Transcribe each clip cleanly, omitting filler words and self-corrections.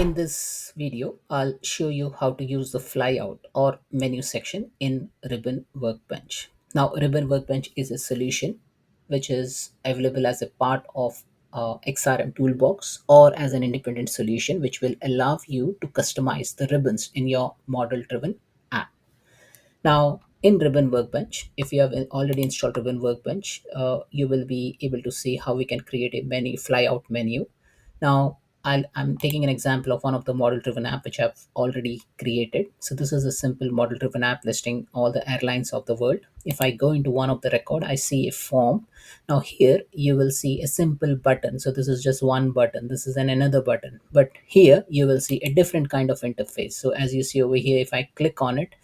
In this video, I'll show you how to use the flyout or menu section in Ribbon Workbench. Now, Ribbon Workbench is a solution which is available as a part of XRM Toolbox or as an independent solution which will allow you to customize the ribbons in your model-driven app. Now, in Ribbon Workbench, if you have already installed Ribbon Workbench, you will be able to see how we can create a menu, flyout menu. Now, I'm taking an example of one of the model-driven app which I've already created. So this is a simple model-driven app listing all the airlines of the world. If I go into one of the record, I see a form. Now here you will see a simple button. So this is just one button. This is another button. But here you will see a different kind of interface. So as you see over here, if I click on it,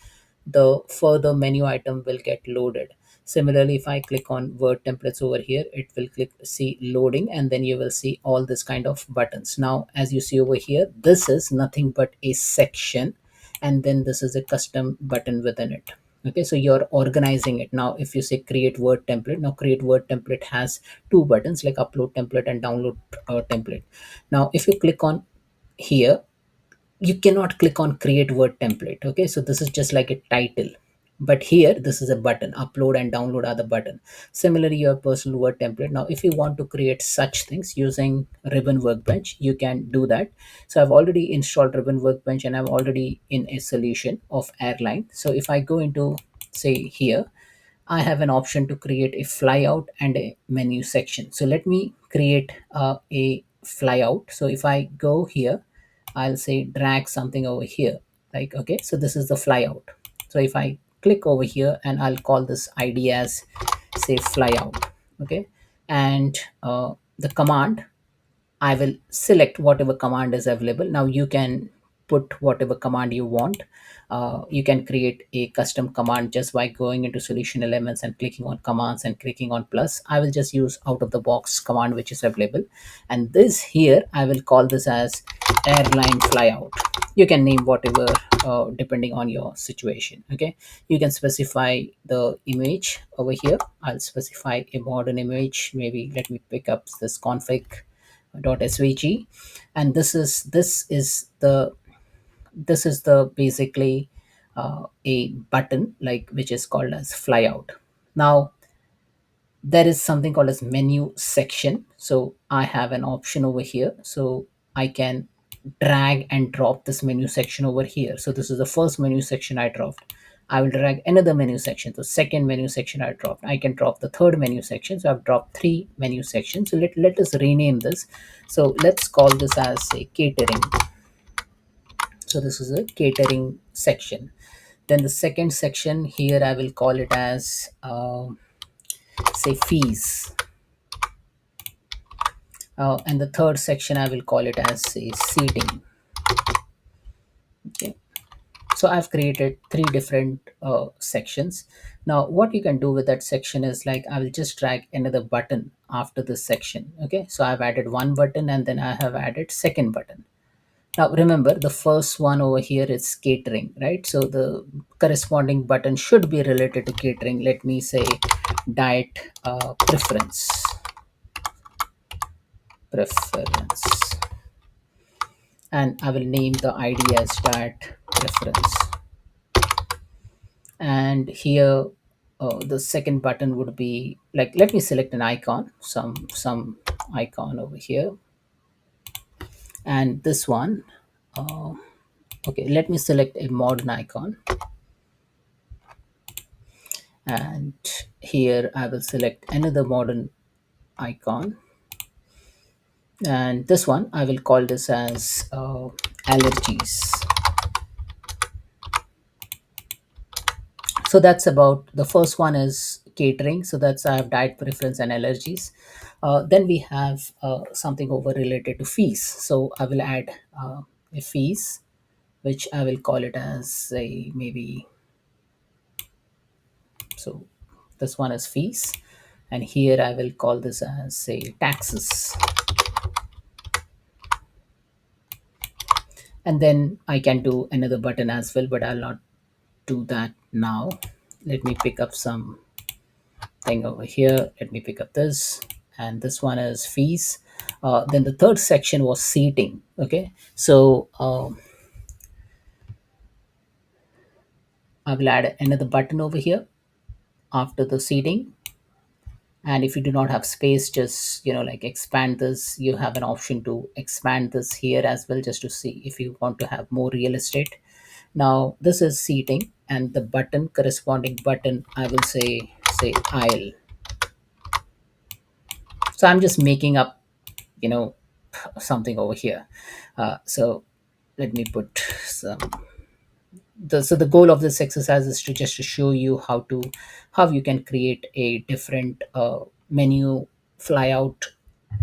the further menu item will get loaded. Similarly, if I click on word templates over here, it will click see loading, and then you will see all this kind of buttons. Now, as you see over here, this is nothing but a section, and then this is a custom button within it. Okay, so you're organizing it. Now if you say create word template, now create word template has two buttons like upload template and download template. Now if you click on here, you cannot click on create word template. Okay, so this is just like a title, but here this is a button. Upload and download are the button. Similarly, your personal word template. Now if you want to create such things using Ribbon Workbench, you can do that. So I've already installed Ribbon Workbench and I'm already in a solution of airline. So if I go into, say, here, I have an option to create a flyout and a menu section. So let me create a flyout. So if I go here, I'll say drag something over here. Like, okay, so this is the flyout. So if I click over here and I'll call this ID as, say, flyout. Okay. And the command, I will select whatever command is available. Now you can put whatever command you want. You can create a custom command just by going into solution elements and clicking on commands and clicking on plus. I will just use out of the box command which is available. And this here, I will call this as airline flyout. You can name whatever depending on your situation. Okay, you can specify the image over here. I'll specify a modern image. Maybe let me pick up this config.svg, and this is the basically a button like which is called as flyout. Now there is something called as menu section. So I have an option over here, so I can drag and drop this menu section over here. So this is the first menu section I dropped. I will drag another menu section. The second menu section I dropped. I can drop the third menu section. So I've dropped three menu sections. So let us rename this. So let's call this as a catering. So this is a catering section. Then the second section here, I will call it as say fees. And the third section I will call it as say seating. Okay, so I've created three different sections. Now what you can do with that section is, like, I will just drag another button after this section. Okay, so I've added one button and then I have added second button. Now remember, the first one over here is catering, right? So the corresponding button should be related to catering. Let me say diet preference, and I will name the ID as diet preference. And here the second button would be like, let me select an icon, some icon over here, and this one, okay, let me select a modern icon, and here I will select another modern icon, and this one I will call this as allergies. So that's about, the first one is catering, so that's, I have diet preference and allergies. Then we have something over related to fees, so I will add a fees, which I will call it as a maybe, so this one is fees, and here I will call this as say taxes. And then I can do another button as well, but I'll not do that now. Let me pick up some thing over here. Let me pick up this, and this one is fees. Then the third section was seating. Okay, so I will add another button over here after the seating. And if you do not have space, just like expand this. You have an option to expand this here as well, just to see if you want to have more real estate. Now this is seating, and the button, corresponding button, I will say aisle. So I'm just making up you know something over here. So let me put some. The goal of this exercise is to just to show you how you can create a different menu flyout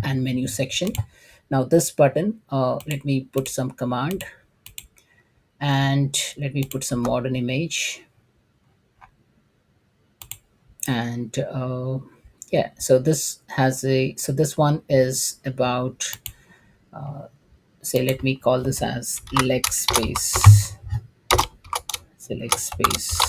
and menu section. Now this button, let me put some command, and let me put some modern image. And yeah, so this one is about, say, let me call this as leg space. Select space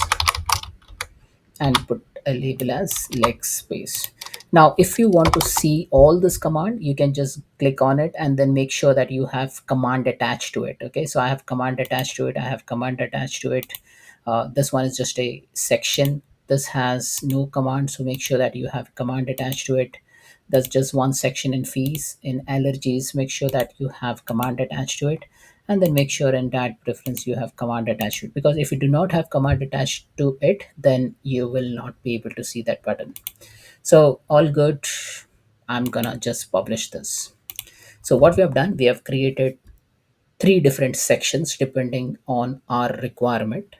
and put a label as leg space. Now, if you want to see all this command, you can just click on it and then make sure that you have command attached to it. Okay, so I have command attached to it. I have command attached to it. This one is just a section. This has no command, so make sure that you have command attached to it. There's just one section in fees. In allergies, make sure that you have command attached to it, and then make sure in that preference you have command attached to it, because if you do not have command attached to it, then you will not be able to see that button. So all good. I'm gonna just publish this. So what we have done, we have created three different sections depending on our requirement,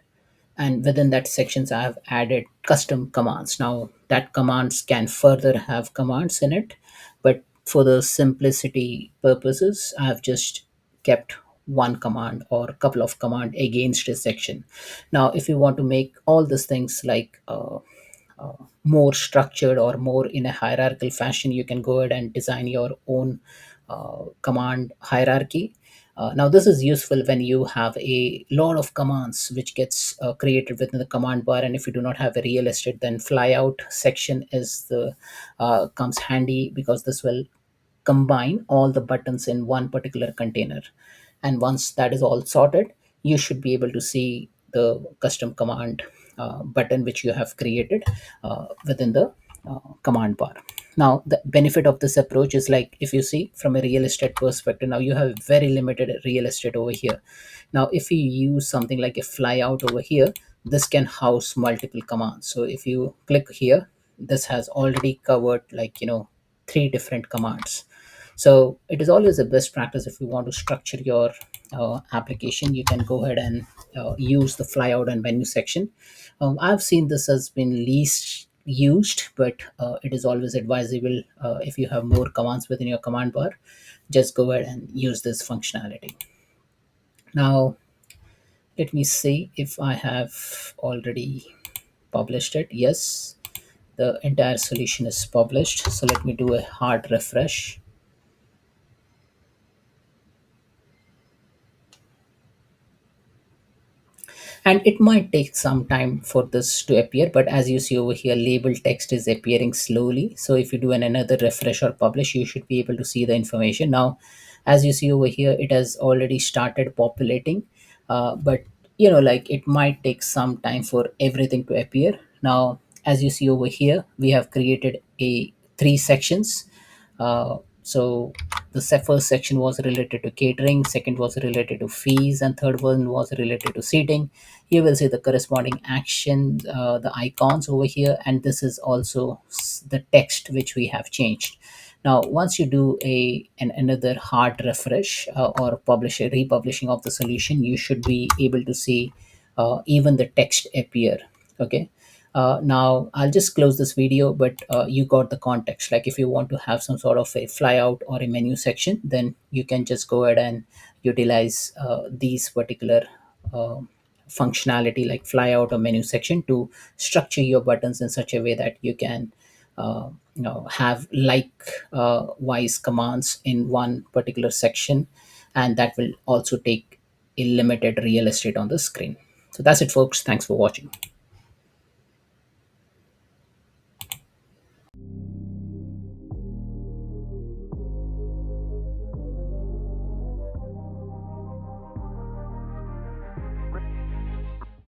and within that sections I have added custom commands. Now that commands can further have commands in it, but for the simplicity purposes I have just kept one command or a couple of command against a section. Now if you want to make all these things like more structured or more in a hierarchical fashion, you can go ahead and design your own command hierarchy. Now this is useful when you have a lot of commands which gets created within the command bar, and if you do not have a real estate, then flyout section is the comes handy, because this will combine all the buttons in one particular container. And once that is all sorted, you should be able to see the custom command button which you have created within the command bar. Now the benefit of this approach is, like, if you see from a real estate perspective, now you have very limited real estate over here. Now if you use something like a flyout over here, this can house multiple commands. So if you click here, this has already covered, like, three different commands. So it is always a best practice, if you want to structure your application, you can go ahead and use the flyout and menu section. I've seen this has been least used, but it is always advisable, if you have more commands within your command bar, just go ahead and use this functionality. Now let me see if I have already published it. Yes, the entire solution is published. So let me do a hard refresh. And it might take some time for this to appear, but as you see over here, label text is appearing slowly. So if you do another refresh or publish, you should be able to see the information. Now as you see over here, it has already started populating, but like, it might take some time for everything to appear. Now as you see over here, we have created a three sections. So the first section was related to catering, second was related to fees, and third one was related to seating. You will see the corresponding action, the icons over here, and this is also the text which we have changed. Now once you do another hard refresh, or publish a republishing of the solution, you should be able to see even the text appear. Okay. Now I'll just close this video, but you got the context. Like, if you want to have some sort of a flyout or a menu section, then you can just go ahead and utilize these particular uh, functionality, like flyout or menu section, to structure your buttons in such a way that you can have like wise commands in one particular section, and that will also take a limited real estate on the screen. So that's it, folks. Thanks for watching.